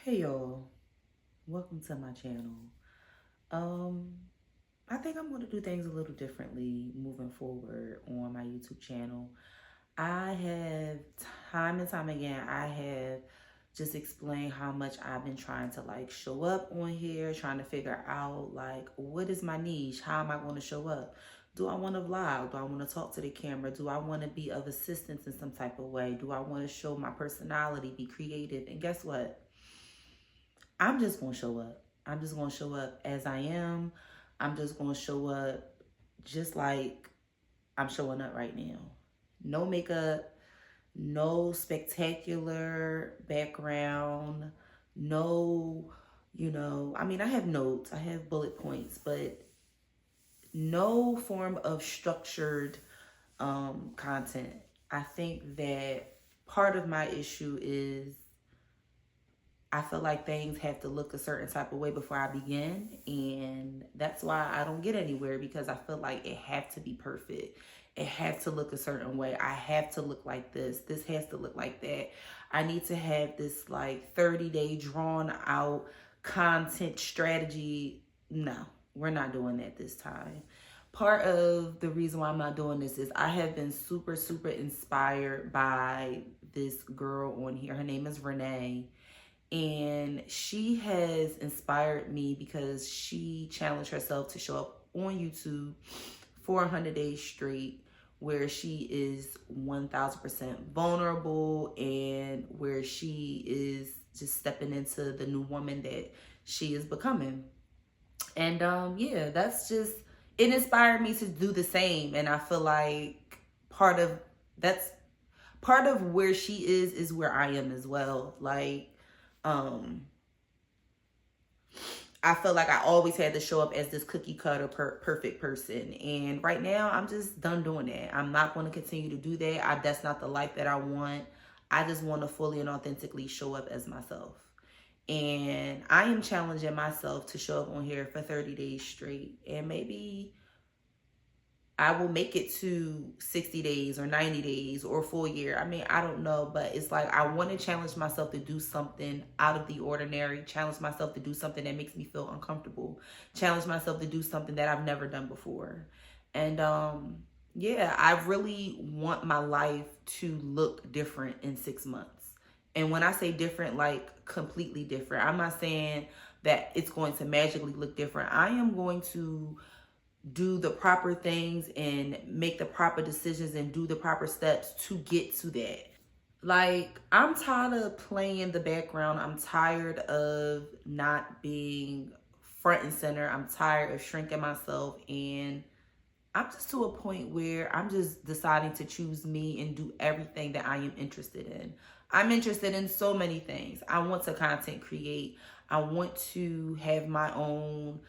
Hey y'all, welcome to my channel. Um, I think I'm going to do things a little differently moving forward on my YouTube channel. I have time and time again, I have just explained how much I've been trying to like show up on here, trying to figure out like what is my niche? How am I going to show up? Do I want to vlog? Do I want to talk to the camera? Do I want to be of assistance in some type of way? Do I want to show my personality, be creative? And guess what? I'm just going to show up. I'm just going to show up as I am. I'm just going to show up just like I'm showing up right now. No makeup, no spectacular background, no, I mean, I have notes, I have bullet points, but no form of structured content. I think that part of my issue is I feel like things have to look a certain type of way before I begin. And that's why I don't get anywhere, because I feel like it have to be perfect. It have to look a certain way. I have to look like this. This has to look like that. I need to have this like 30-day drawn out content strategy. No, we're not doing that this time. Part of the reason why I'm not doing this is I have been super, super inspired by this girl on here. Her name is Renee. And she has inspired me because she challenged herself to show up on YouTube for 100 days straight, where she is 1000% vulnerable and where she is just stepping into the new woman that she is becoming. And yeah, it inspired me to do the same. And I feel like part of that's part of where she is where I am as well. Like, um, I feel like I always had to show up as this cookie cutter perfect person. And right now I'm just done doing that. I'm not going to continue to do that. That's not the life that I want. I just want to fully and authentically show up as myself. And I am challenging myself to show up on here for 30 days straight. And maybe I will make it to 60 days or 90 days or a full year. I mean, I don't know, but it's like I want to challenge myself to do something out of the ordinary, challenge myself to do something that makes me feel uncomfortable, challenge myself to do something that I've never done before. And yeah, I really want my life to look different in 6 months. And when I say different, like completely different, I'm not saying that it's going to magically look different. I am going to do the proper things and make the proper decisions and do the proper steps to get to that. Like, I'm tired of playing the background. I'm tired of not being front and center. I'm tired of shrinking myself. And I'm just to a point where I'm just deciding to choose me and do everything that I am interested in. I'm interested in so many things. I want to content create. I want to have my own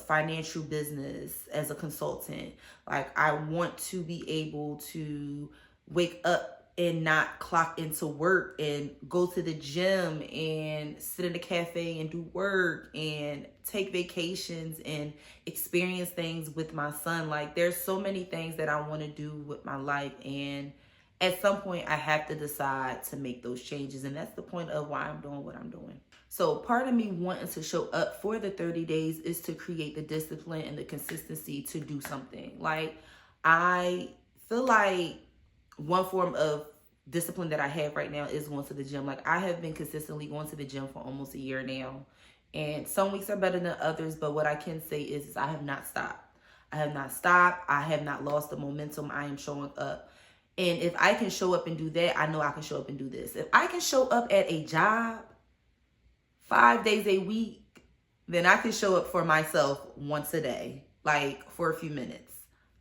financial business as a consultant. Like, I want to be able to wake up and not clock into work and go to the gym and sit in a cafe and do work and take vacations and experience things with my son. Like, there's so many things that I want to do with my life, and at some point I have to decide to make those changes, and that's the point of why I'm doing what I'm doing. So part of me wanting to show up for the 30 days is to create the discipline and the consistency to do something. Like, I feel like one form of discipline that I have right now is going to the gym. Like, I have been consistently going to the gym for almost a year now. And some weeks are better than others, but what I can say is I have not stopped. I have not stopped. I have not lost the momentum. I am showing up. And if I can show up and do that, I know I can show up and do this. If I can show up at a job 5 days a week, then I can show up for myself once a day, like for a few minutes.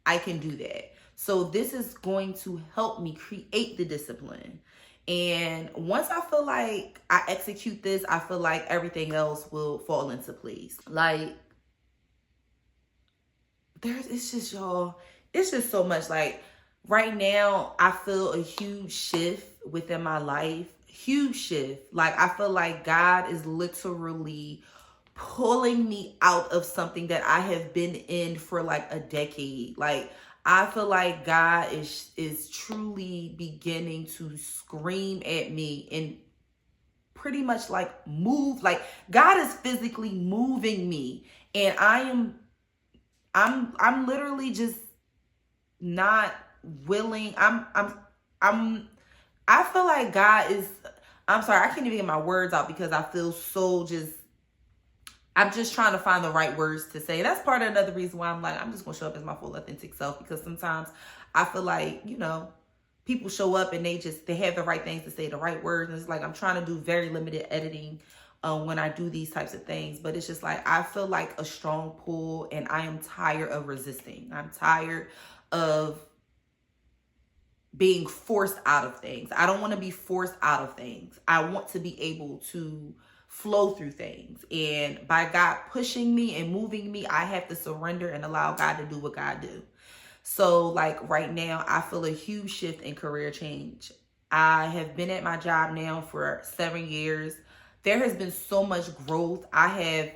I can do that. So this is going to help me create the discipline. And once I feel like I execute this, I feel like everything else will fall into place. Like, it's just, y'all, it's just so much. Like, right now, I feel a huge shift within my life. Huge shift. Like, I feel like God is literally pulling me out of something that I have been in for like a decade. Like, I feel like God is truly beginning to scream at me and pretty much like move, like God is physically moving me, and I'm literally just not willing. I feel like God is, I'm sorry, I can't even get my words out because I feel so just, I'm just trying to find the right words to say. That's part of another reason why I'm like, I'm just going to show up as my full authentic self, because sometimes I feel like, you know, people show up and they have the right things to say, the right words. And it's like, I'm trying to do very limited editing when I do these types of things. But it's just like, I feel like a strong pull, and I am tired of resisting. I'm tired of being forced out of things. I don't want to be forced out of things. I want to be able to flow through things. And by God pushing me and moving me, I have to surrender and allow God to do what God do. So like right now, I feel a huge shift in career change. I have been at my job now for 7 years. There has been so much growth. I have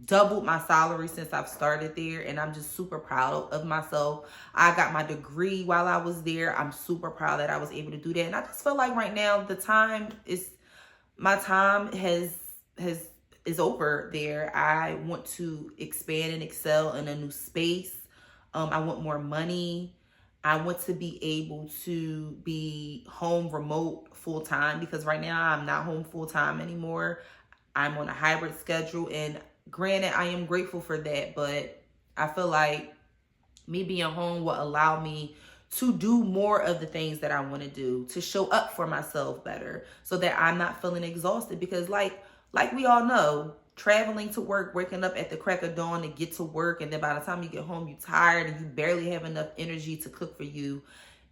doubled my salary since I've started there, and I'm just super proud of myself. I got my degree while I was there. I'm super proud that I was able to do that. And I just feel like right now my time is over there. I want to expand and excel in a new space. I want more money. I want to be able to be home remote full time, because right now I'm not home full time anymore. I'm on a hybrid schedule, and granted, I am grateful for that, but I feel like me being home will allow me to do more of the things that I want to do, to show up for myself better, so that I'm not feeling exhausted. Because like we all know, traveling to work, waking up at the crack of dawn to get to work, and then by the time you get home, you're tired and you barely have enough energy to cook for you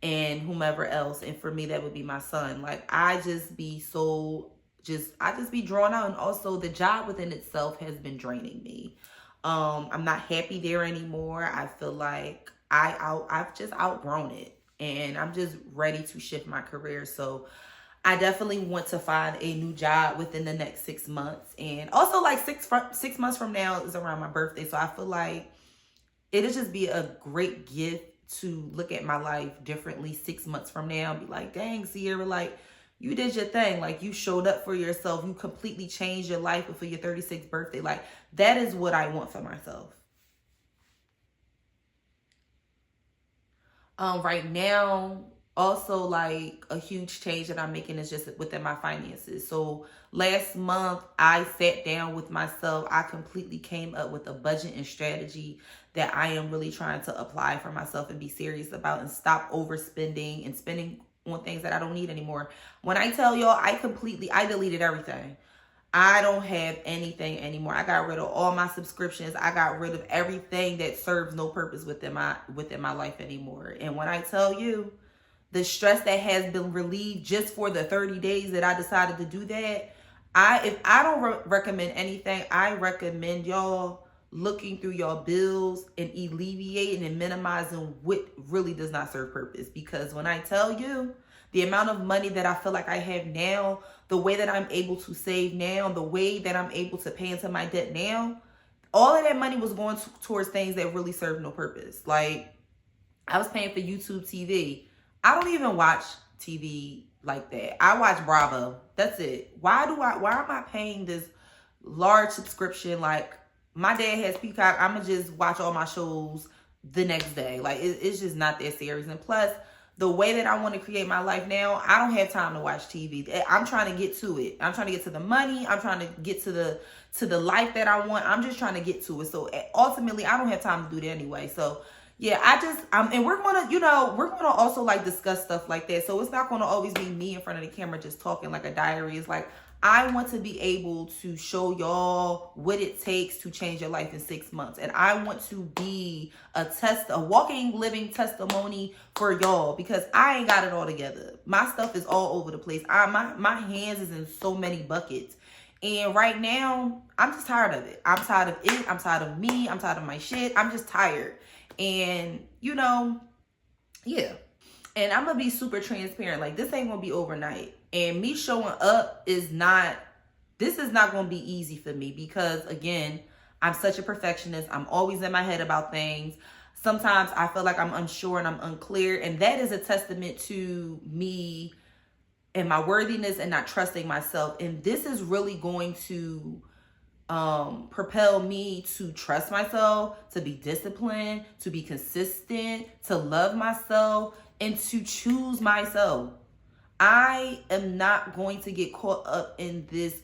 and whomever else. And for me, that would be my son. Like, I just be drawn out. And also the job within itself has been draining me. I'm not happy there anymore. I feel like I've just outgrown it, and I'm just ready to shift my career. So I definitely want to find a new job within the next 6 months. And also, like 6 months from now is around my birthday. So I feel like it'll just be a great gift to look at my life differently 6 months from now and be like, dang, Sierra, like, you did your thing. Like, you showed up for yourself. You completely changed your life for your 36th birthday. Like, that is what I want for myself. Right now, also, like, a huge change that I'm making is just within my finances. So last month, I sat down with myself. I completely came up with a budget and strategy that I am really trying to apply for myself and be serious about, and stop overspending and spending on things that I don't need anymore. When I tell y'all, I deleted everything. I don't have anything anymore. I got rid of all my subscriptions. I got rid of everything that serves no purpose within my life anymore. And when I tell you, the stress that has been relieved just for the 30 days that I decided to do that, if I don't recommend anything, I recommend y'all looking through your bills and alleviating and minimizing what really does not serve purpose. Because when I tell you, the amount of money that I feel like I have now, the way that I'm able to save now, the way that I'm able to pay into my debt now, all of that money was going towards things that really serve no purpose. Like, I was paying for YouTube TV. I don't even watch TV like that. I watch Bravo. That's it. Why am I paying this large subscription? Like, my dad has Peacock. I'm going to just watch all my shows the next day. Like, it's just not that serious. And plus, the way that I want to create my life now, I don't have time to watch TV. I'm trying to get to it. I'm trying to get to the money. I'm trying to get to the life that I want. I'm just trying to get to it. So ultimately, I don't have time to do that anyway. So yeah, and we're going to also like discuss stuff like that. So it's not going to always be me in front of the camera just talking like a diary. It's like, I want to be able to show y'all what it takes to change your life in 6 months. And I want to be a walking, living testimony for y'all, because I ain't got it all together. My stuff is all over the place. My hands is in so many buckets. And right now, I'm just tired of it. I'm tired of it. I'm tired of me. I'm tired of my shit. I'm just tired. And, yeah. And I'm going to be super transparent. Like, this ain't going to be overnight. And me showing up this is not going to be easy for me, because, again, I'm such a perfectionist. I'm always in my head about things. Sometimes I feel like I'm unsure and I'm unclear. And that is a testament to me and my worthiness and not trusting myself. And this is really going to propel me to trust myself, to be disciplined, to be consistent, to love myself, and to choose myself. I am not going to get caught up in this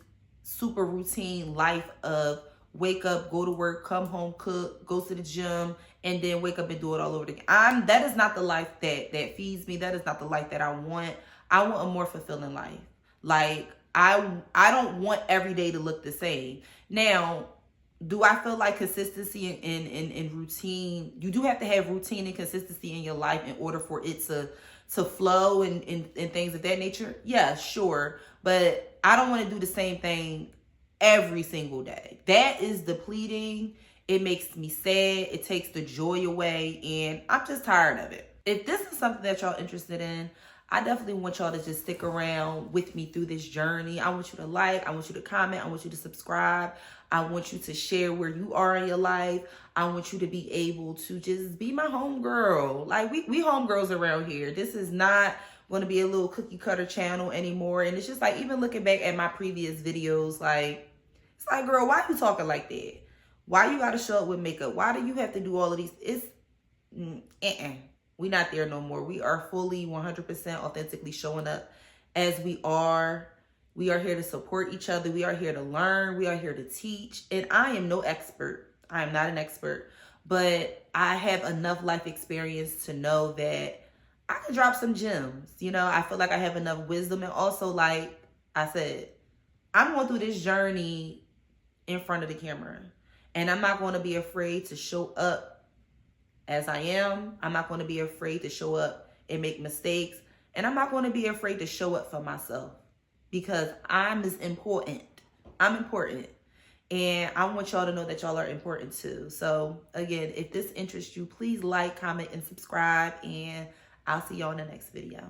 super routine life of wake up, go to work, come home, cook, go to the gym, and then wake up and do it all over again. That is not the life that feeds me. That is not the life that I want. I want a more fulfilling life. Like I don't want every day to look the same. Now, do I feel like consistency and routine? You do have to have routine and consistency in your life in order for it to flow and things of that nature. Yeah, sure. But I don't want to do the same thing every single day. That is depleting. It makes me sad. It takes the joy away. And I'm just tired of it. If this is something that y'all interested in, I definitely want y'all to just stick around with me through this journey. I want you to like, I want you to comment, I want you to subscribe. I want you to share where you are in your life. I want you to be able to just be my homegirl. Like we homegirls around here. This is not going to be a little cookie cutter channel anymore. And it's just like, even looking back at my previous videos, like, it's like, girl, why you talking like that? Why you got to show up with makeup? Why do you have to do all of these? It's, we not there no more. We are fully 100% authentically showing up as we are. We are here to support each other. We are here to learn. We are here to teach. And I am no expert. I am not an expert. But I have enough life experience to know that I can drop some gems. You know, I feel like I have enough wisdom. And also, like I said, I'm going through this journey in front of the camera. And I'm not going to be afraid to show up as I am. I'm not going to be afraid to show up and make mistakes. And I'm not going to be afraid to show up for myself because I'm important. I'm important. And I want y'all to know that y'all are important too. So again, if this interests you, please like, comment, and subscribe. And I'll see y'all in the next video.